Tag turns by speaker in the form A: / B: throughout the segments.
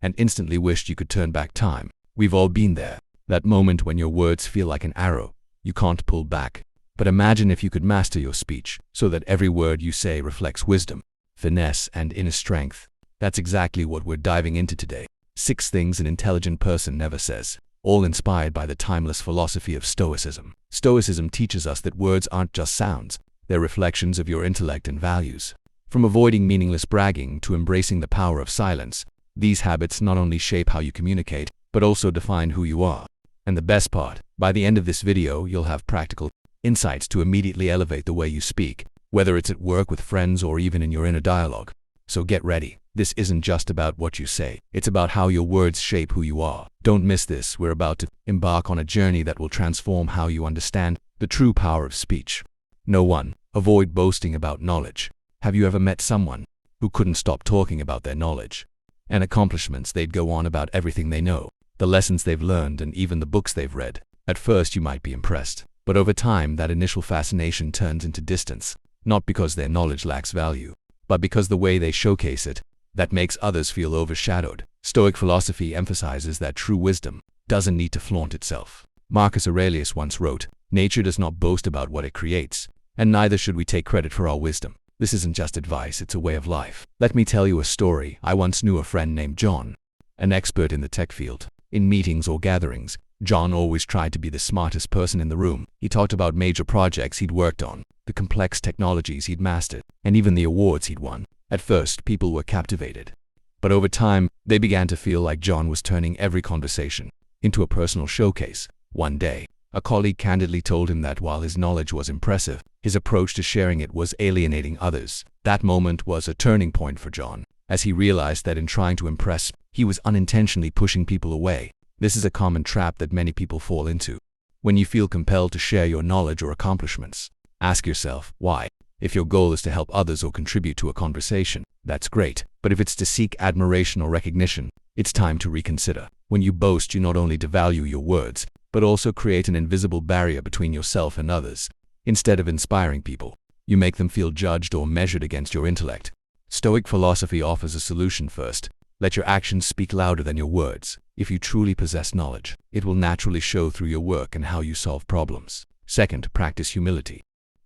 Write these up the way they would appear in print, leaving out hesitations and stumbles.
A: and instantly wished you could turn back time. We've all been there. That moment when your words feel like an arrow you can't pull back. But imagine if you could master your speech so that every word you say reflects wisdom, finesse, and inner strength. That's exactly what we're diving into today. 6 things an intelligent person never says, all inspired by the timeless philosophy of Stoicism. Stoicism teaches us that words aren't just sounds, they're reflections of your intellect and values. From avoiding meaningless bragging to embracing the power of silence, these habits not only shape how you communicate, but also define who you are. And the best part, by the end of this video, you'll have practical insights to immediately elevate the way you speak, whether it's at work, with friends, or even in your inner dialogue. So get ready. This isn't just about what you say, it's about how your words shape who you are. Don't miss this. We're about to embark on a journey that will transform how you understand the true power of speech. No one. Avoid boasting about knowledge. Have you ever met someone who couldn't stop talking about their knowledge and accomplishments? They'd go on about everything they know, the lessons they've learned, and even the books they've read. At first you might be impressed, but over time that initial fascination turns into distance, not because their knowledge lacks value, but because the way they showcase it, that makes others feel overshadowed. Stoic philosophy emphasizes that true wisdom doesn't need to flaunt itself. Marcus Aurelius once wrote, "Nature does not boast about what it creates, and neither should we take credit for our wisdom." This isn't just advice, it's a way of life. Let me tell you a story. I once knew a friend named John, an expert in the tech field. In meetings or gatherings, John always tried to be the smartest person in the room. He talked about major projects he'd worked on, the complex technologies he'd mastered, and even the awards he'd won. At first, people were captivated. But over time, they began to feel like John was turning every conversation into a personal showcase. One day, a colleague candidly told him that while his knowledge was impressive, his approach to sharing it was alienating others. That moment was a turning point for John, as he realized that in trying to impress, he was unintentionally pushing people away. This is a common trap that many people fall into. When you feel compelled to share your knowledge or accomplishments, ask yourself, why? If your goal is to help others or contribute to a conversation, that's great. But if it's to seek admiration or recognition, it's time to reconsider. When you boast, you not only devalue your words, but also create an invisible barrier between yourself and others. Instead of inspiring people, you make them feel judged or measured against your intellect. Stoic philosophy offers a solution. First, let your actions speak louder than your words. If you truly possess knowledge, it will naturally show through your work and how you solve problems. Second, practice humility.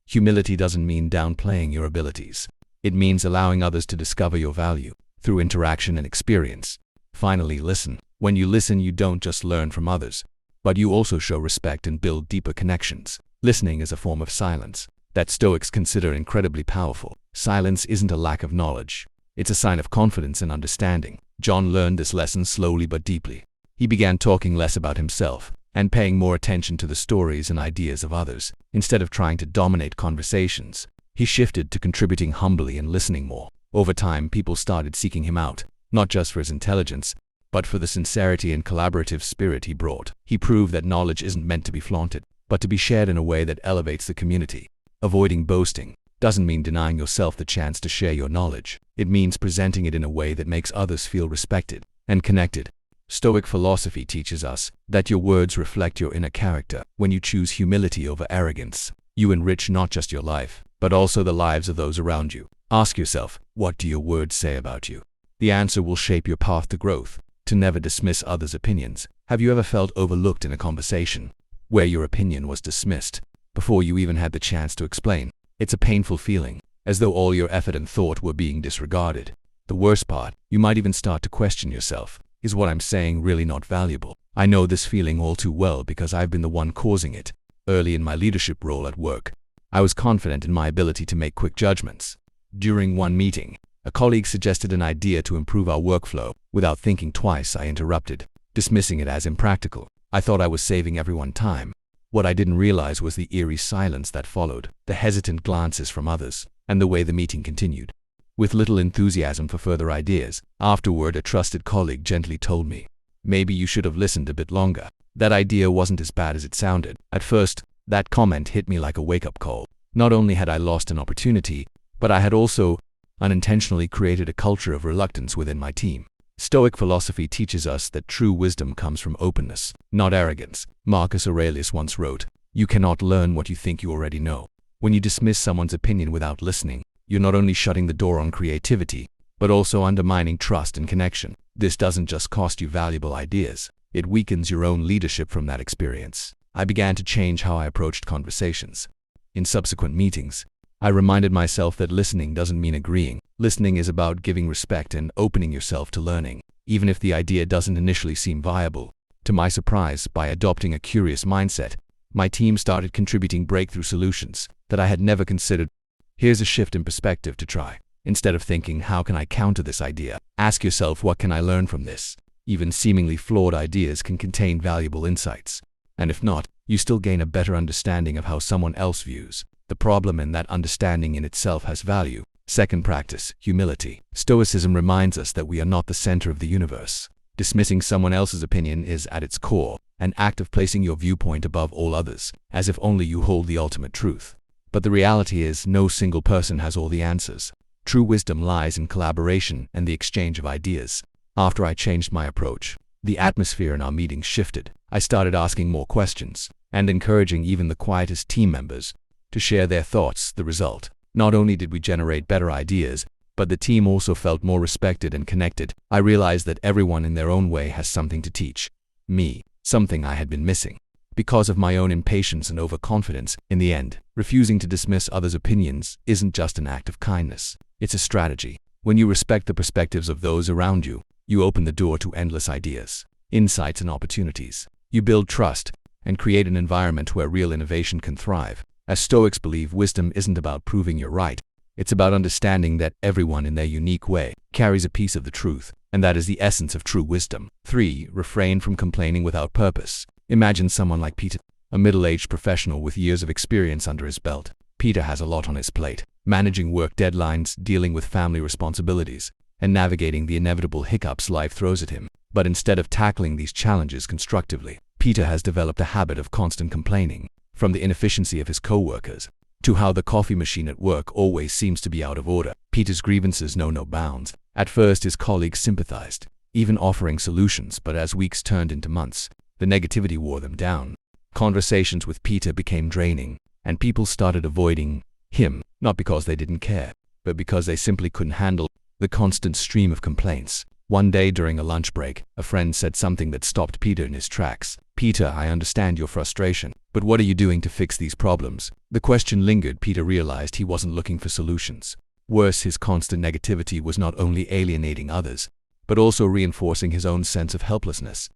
A: Humility doesn't mean downplaying your abilities. It means allowing others to discover your value through interaction and experience. Finally, listen. When you listen, you don't just learn from others, but you also show respect and build deeper connections. Listening is a form of silence that Stoics consider incredibly powerful. Silence isn't a lack of knowledge. It's a sign of confidence and understanding. John learned this lesson slowly but deeply. He began talking less about himself and paying more attention to the stories and ideas of others. Instead of trying to dominate conversations, he shifted to contributing humbly and listening more. Over time, people started seeking him out, not just for his intelligence, but for the sincerity and collaborative spirit he brought. He proved that knowledge isn't meant to be flaunted, but to be shared in a way that elevates the community. Avoiding boasting doesn't mean denying yourself the chance to share your knowledge. It means presenting it in a way that makes others feel respected and connected. Stoic philosophy teaches us that your words reflect your inner character. When you choose humility over arrogance, you enrich not just your life, but also the lives of those around you. Ask yourself, what do your words say about you? The answer will shape your path to growth. To never dismiss others' opinions. Have you ever felt overlooked in a conversation where your opinion was dismissed before you even had the chance to explain? It's a painful feeling, as though all your effort and thought were being disregarded. The worst part, you might even start to question yourself. Is what I'm saying really not valuable? I know this feeling all too well because I've been the one causing it. Early in my leadership role at work, I was confident in my ability to make quick judgments. During one meeting, a colleague suggested an idea to improve our workflow. Without thinking twice, I interrupted, dismissing it as impractical. I thought I was saving everyone time. What I didn't realize was the eerie silence that followed, the hesitant glances from others, and the way the meeting continued. With little enthusiasm for further ideas, afterward a trusted colleague gently told me, "Maybe you should have listened a bit longer. That idea wasn't as bad as it sounded." At first, that comment hit me like a wake-up call. Not only had I lost an opportunity, but I had also unintentionally created a culture of reluctance within my team. Stoic philosophy teaches us that true wisdom comes from openness, not arrogance. Marcus Aurelius once wrote, "You cannot learn what you think you already know." When you dismiss someone's opinion without listening, you're not only shutting the door on creativity, but also undermining trust and connection. This doesn't just cost you valuable ideas, it weakens your own leadership from that experience. I began to change how I approached conversations. In subsequent meetings, I reminded myself that listening doesn't mean agreeing. Listening is about giving respect and opening yourself to learning, even if the idea doesn't initially seem viable. To my surprise, by adopting a curious mindset, my team started contributing breakthrough solutions that I had never considered. Here's a shift in perspective to try. Instead of thinking, how can I counter this idea? Ask yourself, what can I learn from this? Even seemingly flawed ideas can contain valuable insights. And if not, you still gain a better understanding of how someone else views the problem, and that understanding in itself has value. Second practice, humility. Stoicism reminds us that we are not the center of the universe. Dismissing someone else's opinion is, at its core, an act of placing your viewpoint above all others, as if only you hold the ultimate truth. But the reality is, no single person has all the answers. True wisdom lies in collaboration and the exchange of ideas. After I changed my approach, the atmosphere in our meetings shifted. I started asking more questions and encouraging even the quietest team members to share their thoughts. The result: not only did we generate better ideas, but the team also felt more respected and connected. I realized that everyone in their own way has something to teach me, something I had been missing. Because of my own impatience and overconfidence, in the end, refusing to dismiss others' opinions isn't just an act of kindness, it's a strategy. When you respect the perspectives of those around you, you open the door to endless ideas, insights, and opportunities. You build trust and create an environment where real innovation can thrive. As Stoics believe, wisdom isn't about proving you're right. It's about understanding that everyone in their unique way carries a piece of the truth, and that is the essence of true wisdom. 3. Refrain from complaining without purpose. Imagine someone like Peter, a middle-aged professional with years of experience under his belt. Peter has a lot on his plate, managing work deadlines, dealing with family responsibilities, and navigating the inevitable hiccups life throws at him. But instead of tackling these challenges constructively, Peter has developed a habit of constant complaining, from the inefficiency of his co-workers to how the coffee machine at work always seems to be out of order. Peter's grievances know no bounds. At first, his colleagues sympathized, even offering solutions, but as weeks turned into months, the negativity wore them down. Conversations with Peter became draining, and people started avoiding him, not because they didn't care, but because they simply couldn't handle the constant stream of complaints. One day during a lunch break, a friend said something that stopped Peter in his tracks. "Peter, I understand your frustration, but what are you doing to fix these problems?" The question lingered. Peter realized he wasn't looking for solutions. Worse, his constant negativity was not only alienating others, but also reinforcing his own sense of helplessness.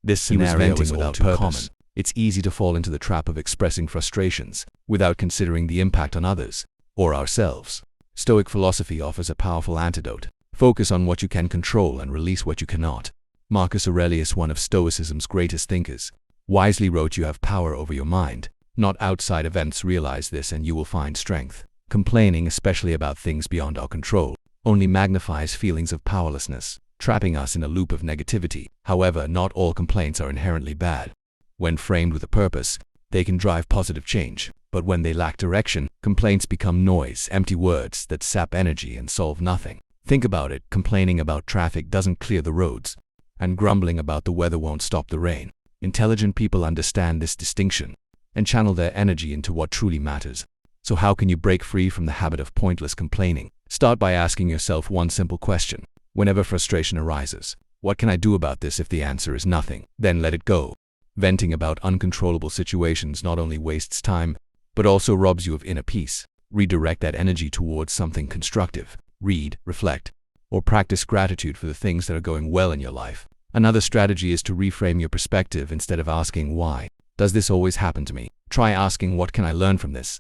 A: This scenario is without purpose. It's easy to fall into the trap of expressing frustrations without considering the impact on others or ourselves. Stoic philosophy offers a powerful antidote. Focus on what you can control and release what you cannot. Marcus Aurelius, one of Stoicism's greatest thinkers, wisely wrote, "You have power over your mind, not outside events. Realize this and you will find strength." Complaining, especially about things beyond our control, only magnifies feelings of powerlessness, trapping us in a loop of negativity. However, not all complaints are inherently bad. When framed with a purpose, they can drive positive change. But when they lack direction, complaints become noise, empty words that sap energy and solve nothing. Think about it. Complaining about traffic doesn't clear the roads, and grumbling about the weather won't stop the rain. Intelligent people understand this distinction and channel their energy into what truly matters. So how can you break free from the habit of pointless complaining? Start by asking yourself one simple question. Whenever frustration arises, what can I do about this? If the answer is nothing, then let it go. Venting about uncontrollable situations not only wastes time, but also robs you of inner peace. Redirect that energy towards something constructive. Read, reflect, or practice gratitude for the things that are going well in your life. Another strategy is to reframe your perspective. Instead of asking, "Why does this always happen to me?" try asking, "What can I learn from this?"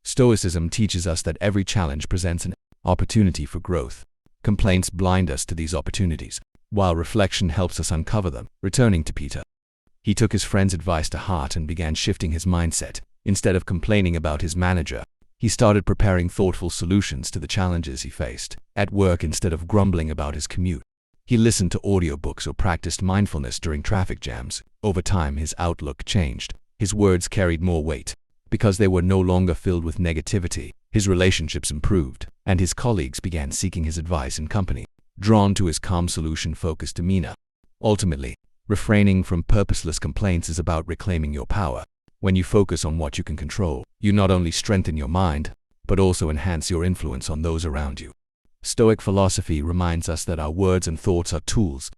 A: Stoicism teaches us that every challenge presents an opportunity for growth. Complaints blind us to these opportunities, while reflection helps us uncover them. Returning to Peter, he took his friend's advice to heart and began shifting his mindset. Instead of complaining about his manager, he started preparing thoughtful solutions to the challenges he faced. At work, instead of grumbling about his commute, he listened to audiobooks or practiced mindfulness during traffic jams. Over time, his outlook changed. His words carried more weight because they were no longer filled with negativity. His relationships improved, and his colleagues began seeking his advice and company, drawn to his calm, solution-focused demeanor. Ultimately, refraining from purposeless complaints is about reclaiming your power. When you focus on what you can control, you not only strengthen your mind, but also enhance your influence on those around you. Stoic philosophy reminds us that our words and thoughts are tools.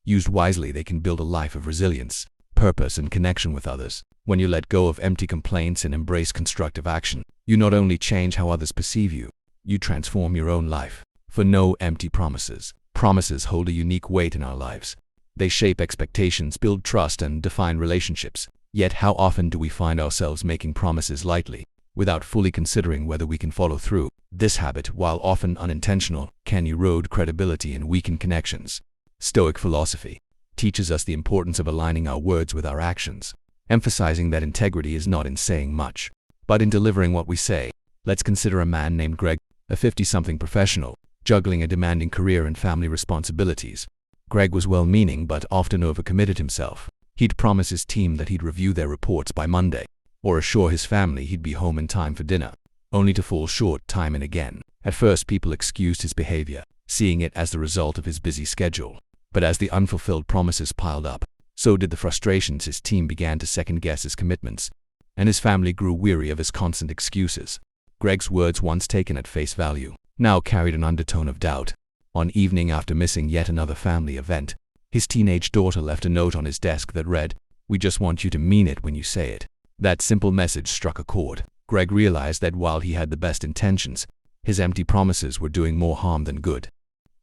A: Used wisely, they can build a life of resilience, purpose, and connection with others. When you let go of empty complaints and embrace constructive action, you not only change how others perceive you, you transform your own life. For no empty promises. Promises hold a unique weight in our lives. They shape expectations, build trust, and define relationships. Yet how often do we find ourselves making promises lightly, without fully considering whether we can follow through? This habit, while often unintentional, can erode credibility and weaken connections. Stoic philosophy teaches us the importance of aligning our words with our actions, emphasizing that integrity is not in saying much, but in delivering what we say. Let's consider a man named Greg, a 50-something professional, juggling a demanding career and family responsibilities. Greg was well-meaning but often overcommitted himself. He'd promise his team that he'd review their reports by Monday, or assure his family he'd be home in time for dinner, only to fall short time and again. At first, people excused his behavior, seeing it as the result of his busy schedule. But as the unfulfilled promises piled up, so did the frustrations. His team began to second-guess his commitments, and his family grew weary of his constant excuses. Greg's words, once taken at face value, now carried an undertone of doubt. One evening, after missing yet another family event, his teenage daughter left a note on his desk that read, "We just want you to mean it when you say it." That simple message struck a chord. Greg realized that while he had the best intentions, his empty promises were doing more harm than good,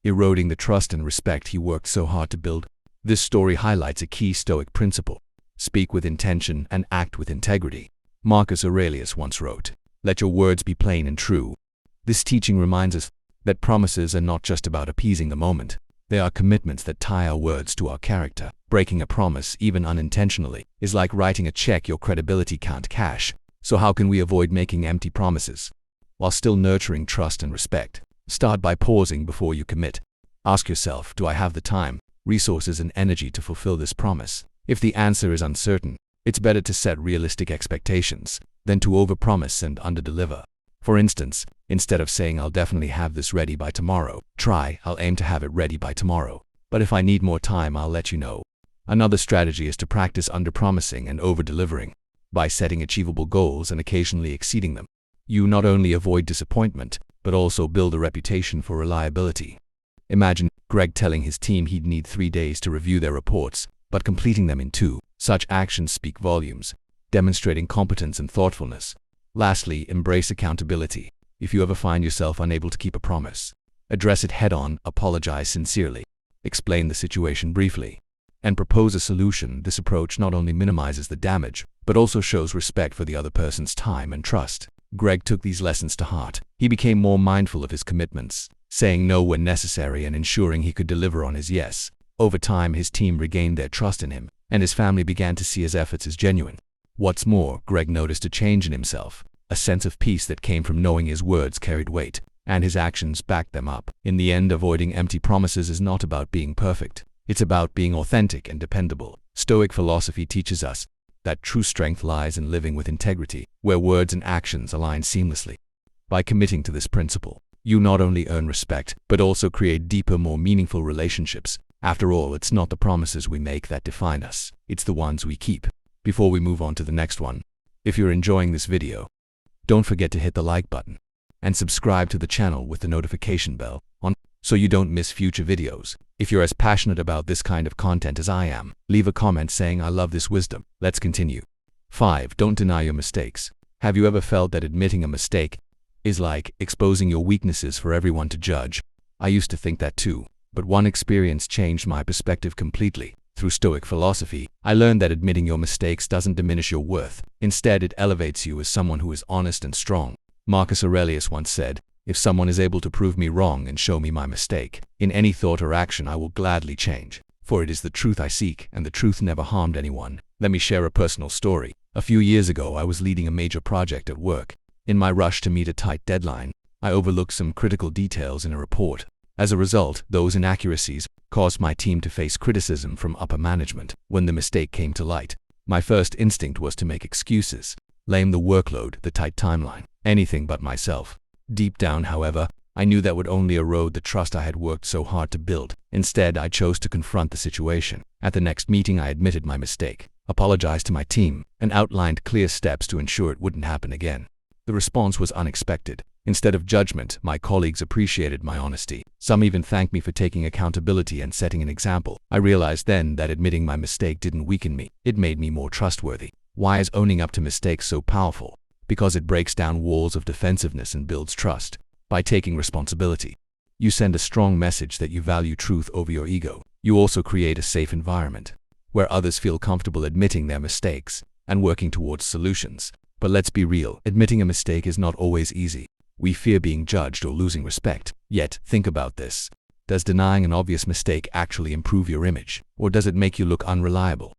A: eroding the trust and respect he worked so hard to build. This story highlights a key Stoic principle: speak with intention and act with integrity. Marcus Aurelius once wrote, "Let your words be plain and true." This teaching reminds us that promises are not just about appeasing the moment. They are commitments that tie our words to our character. Breaking a promise, even unintentionally, is like writing a check your credibility can't cash. So how can we avoid making empty promises while still nurturing trust and respect? Start by pausing before you commit. Ask yourself, do I have the time, resources, and energy to fulfill this promise? If the answer is uncertain, it's better to set realistic expectations than to overpromise and underdeliver. For instance, instead of saying "I'll definitely have this ready by tomorrow," try "I'll aim to have it ready by tomorrow, but if I need more time, I'll let you know." Another strategy is to practice underpromising and over-delivering. By setting achievable goals and occasionally exceeding them, you not only avoid disappointment, but also build a reputation for reliability. Imagine Greg telling his team he'd need 3 days to review their reports, but completing them in 2. Such actions speak volumes, demonstrating competence and thoughtfulness. Lastly, embrace accountability. If you ever find yourself unable to keep a promise, address it head-on, apologize sincerely, explain the situation briefly, and propose a solution. This approach not only minimizes the damage, but also shows respect for the other person's time and trust. Greg took these lessons to heart. He became more mindful of his commitments, saying no when necessary and ensuring he could deliver on his yes. Over time, his team regained their trust in him, and his family began to see his efforts as genuine. What's more, Greg noticed a change in himself, a sense of peace that came from knowing his words carried weight, and his actions backed them up. In the end, avoiding empty promises is not about being perfect. It's about being authentic and dependable. Stoic philosophy teaches us that true strength lies in living with integrity, where words and actions align seamlessly. By committing to this principle, you not only earn respect, but also create deeper, more meaningful relationships. After all, it's not the promises we make that define us, it's the ones we keep. Before we move on to the next one, if you're enjoying this video, don't forget to hit the like button and subscribe to the channel with the notification bell on so you don't miss future videos. If you're as passionate about this kind of content as I am, leave a comment saying "I love this wisdom." Let's continue. 5. Don't deny your mistakes. Have you ever felt that admitting a mistake is like exposing your weaknesses for everyone to judge? I used to think that too, but one experience changed my perspective completely. Through Stoic philosophy, I learned that admitting your mistakes doesn't diminish your worth. Instead, it elevates you as someone who is honest and strong. Marcus Aurelius once said, "If someone is able to prove me wrong and show me my mistake, in any thought or action I will gladly change. For it is the truth I seek, and the truth never harmed anyone." Let me share a personal story. A few years ago, I was leading a major project at work. In my rush to meet a tight deadline, I overlooked some critical details in a report. As a result, those inaccuracies caused my team to face criticism from upper management. When the mistake came to light, my first instinct was to make excuses, blame the workload, the tight timeline, anything but myself. Deep down, however, I knew that would only erode the trust I had worked so hard to build. Instead, I chose to confront the situation. At the next meeting, I admitted my mistake, apologized to my team, and outlined clear steps to ensure it wouldn't happen again. The response was unexpected. Instead of judgment, my colleagues appreciated my honesty. Some even thanked me for taking accountability and setting an example. I realized then that admitting my mistake didn't weaken me, it made me more trustworthy. Why is owning up to mistakes so powerful? Because it breaks down walls of defensiveness and builds trust. By taking responsibility, you send a strong message that you value truth over your ego. You also create a safe environment where others feel comfortable admitting their mistakes and working towards solutions. But let's be real, admitting a mistake is not always easy. We fear being judged or losing respect. Yet, think about this. Does denying an obvious mistake actually improve your image, or does it make you look unreliable?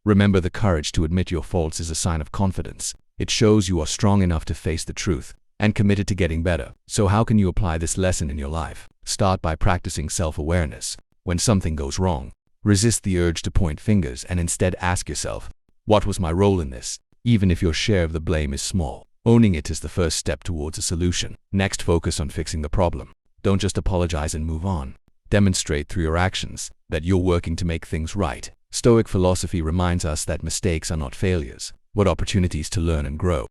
A: Remember, the courage to admit your faults is a sign of confidence. It shows you are strong enough to face the truth and committed to getting better. So how can you apply this lesson in your life? Start by practicing self-awareness. When something goes wrong, resist the urge to point fingers and instead ask yourself, what was my role in this? Even if your share of the blame is small, owning it is the first step towards a solution. Next, focus on fixing the problem. Don't just apologize and move on. Demonstrate through your actions that you're working to make things right. Stoic philosophy reminds us that mistakes are not failures, but opportunities to learn and grow.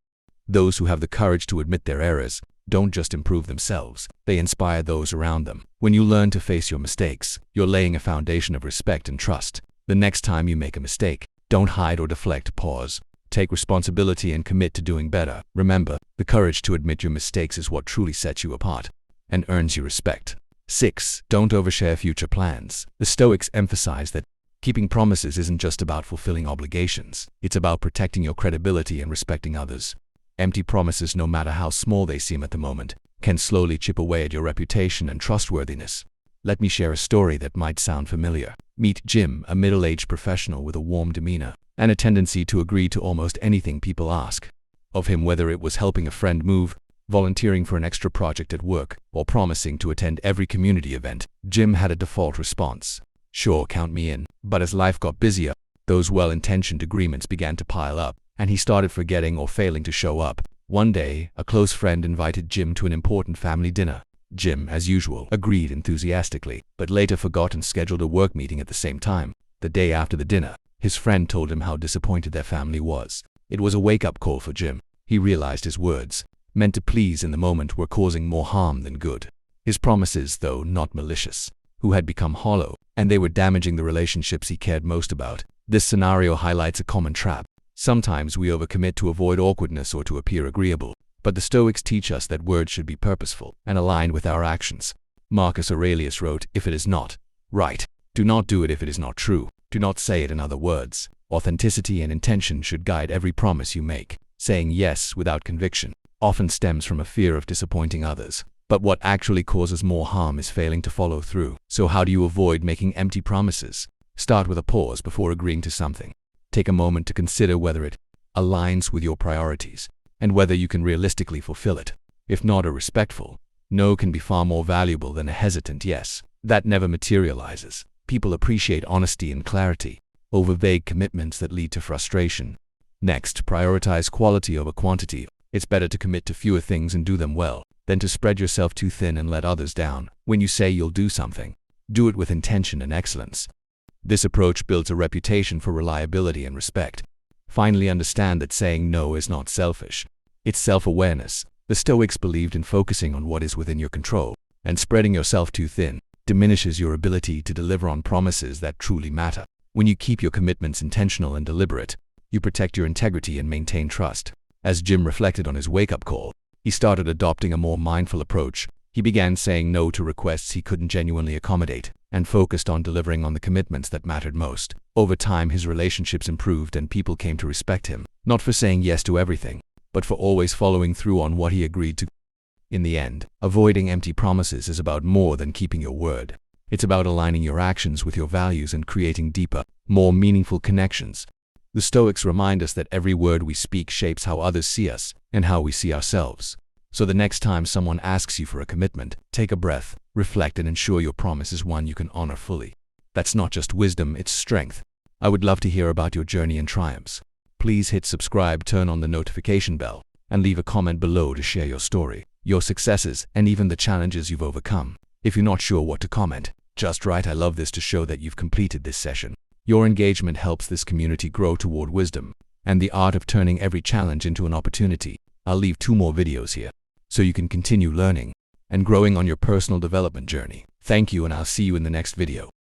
A: Those who have the courage to admit their errors don't just improve themselves, they inspire those around them. When you learn to face your mistakes, you're laying a foundation of respect and trust. The next time you make a mistake, don't hide or deflect, pause. Take responsibility and commit to doing better. Remember, the courage to admit your mistakes is what truly sets you apart and earns you respect. 6. Don't overshare future plans. The Stoics emphasize that keeping promises isn't just about fulfilling obligations. It's about protecting your credibility and respecting others. Empty promises, no matter how small they seem at the moment, can slowly chip away at your reputation and trustworthiness. Let me share a story that might sound familiar. Meet Jim, a middle-aged professional with a warm demeanor and a tendency to agree to almost anything people ask of him, whether it was helping a friend move, volunteering for an extra project at work, or promising to attend every community event. Jim had a default response: sure, count me in. But as life got busier, those well-intentioned agreements began to pile up, and he started forgetting or failing to show up. One day, a close friend invited Jim to an important family dinner. Jim, as usual, agreed enthusiastically, but later forgot and scheduled a work meeting at the same time. The day after the dinner, his friend told him how disappointed their family was. It was a wake-up call for Jim. He realized his words, meant to please in the moment, were causing more harm than good. His promises, though not malicious, had become hollow, and they were damaging the relationships he cared most about. This scenario highlights a common trap. Sometimes we overcommit to avoid awkwardness or to appear agreeable, but the Stoics teach us that words should be purposeful and aligned with our actions. Marcus Aurelius wrote, "If it is not right, do not do it. If it is not true, do not say it." In other words, authenticity and intention should guide every promise you make. Saying yes without conviction often stems from a fear of disappointing others. But what actually causes more harm is failing to follow through. So how do you avoid making empty promises? Start with a pause before agreeing to something. Take a moment to consider whether it aligns with your priorities and whether you can realistically fulfill it. If not, a respectful no can be far more valuable than a hesitant yes that never materializes. People appreciate honesty and clarity over vague commitments that lead to frustration. Next, prioritize quality over quantity. It's better to commit to fewer things and do them well than to spread yourself too thin and let others down. When you say you'll do something, do it with intention and excellence. This approach builds a reputation for reliability and respect. Finally, understand that saying no is not selfish. It's self-awareness. The Stoics believed in focusing on what is within your control, and spreading yourself too thin diminishes your ability to deliver on promises that truly matter. When you keep your commitments intentional and deliberate, you protect your integrity and maintain trust. As Jim reflected on his wake-up call, he started adopting a more mindful approach. He began saying no to requests he couldn't genuinely accommodate and focused on delivering on the commitments that mattered most. Over time, his relationships improved and people came to respect him, not for saying yes to everything, but for always following through on what he agreed to. In the end, avoiding empty promises is about more than keeping your word. It's about aligning your actions with your values and creating deeper, more meaningful connections. The Stoics remind us that every word we speak shapes how others see us and how we see ourselves. So the next time someone asks you for a commitment, take a breath, reflect, and ensure your promise is one you can honor fully. That's not just wisdom, it's strength. I would love to hear about your journey and triumphs. Please hit subscribe, turn on the notification bell, and leave a comment below to share your story, your successes, and even the challenges you've overcome. If you're not sure what to comment, just write "I love this" to show that you've completed this session. Your engagement helps this community grow toward wisdom and the art of turning every challenge into an opportunity. I'll leave 2 more videos here, so you can continue learning and growing on your personal development journey. Thank you, and I'll see you in the next video.